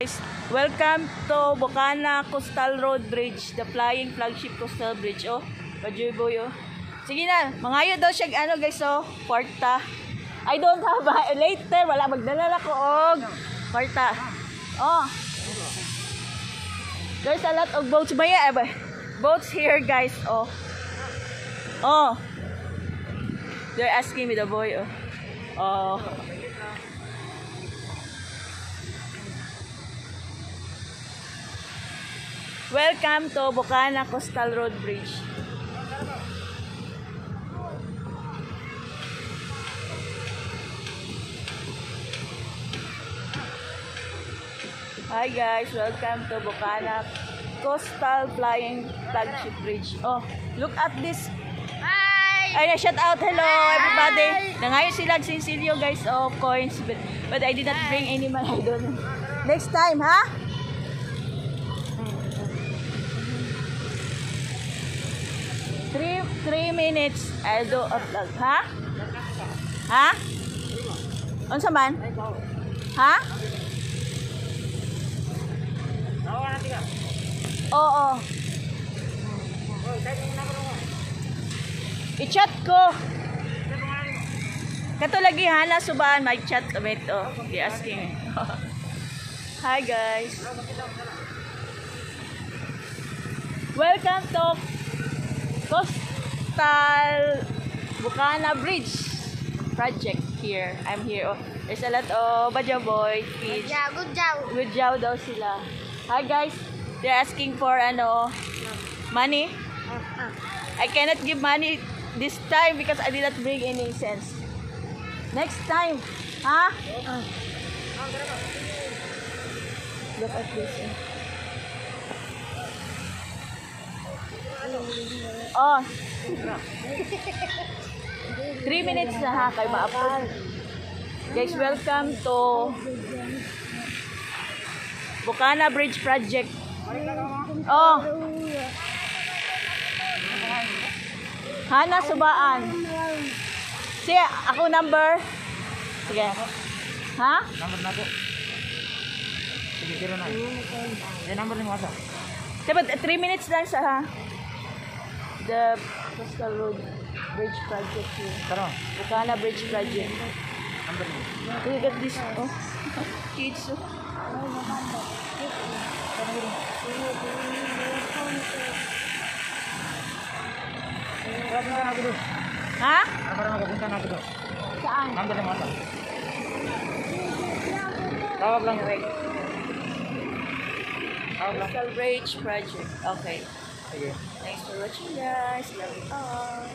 guys, welcome to Bocana Coastal Road Bridge, the flying flagship coastal bridge. Oh, Bajuboy oh. Sige na, mangayo daw siya ano guys oh, kwarta. I don't have later, wala magdala ko og kwarta. Oh. There's a lot of boats boats here guys oh. Oh. They're asking me the boy oh. Oh. Welcome to Bocana Coastal Road Bridge. Hi guys, welcome to Bocana Coastal Flying Flagship Bridge. Oh, look at this. Hi! Ay, shout out, hello everybody. Nangayon sila Sinsilio guys, oh, coins. But I did not bring any money doon. Next time, ha? 3 minutes I do a vlog, ha? Ha? Unsa man? Ha? Oo. I-chat ko. Kato lagi hana subaan may chat damit oh. Di asking. Hi guys. Welcome to Coastal Bocana Bridge project here. I'm here. Oh, there's a lot of Bajaboy kids. Good job daw sila. Hi guys. They're asking for ano money. I cannot give money this time because I did not bring any cents. Next time, ha? Look at this. Oh. 3 minutes na ha kay ma-upload. Guys, welcome to Bocana Bridge project. Oh. Hana subaan. Sige, ako number. Sige. Ha? Number na po. Sige, 09. Yung number ni mo asa? Diba, 3 minutes lang sa ha? The Coastal Road Bridge project here. Tara. Bocana Bridge project. Number mo. Look at this. Oh. Kids. Oh. Ha? Para magpunta na ako doon. Saan? Number ni mo asa? Tawag lang yung Coastal Bridge project. Okay. Sige. Thanks for watching guys. Love you all.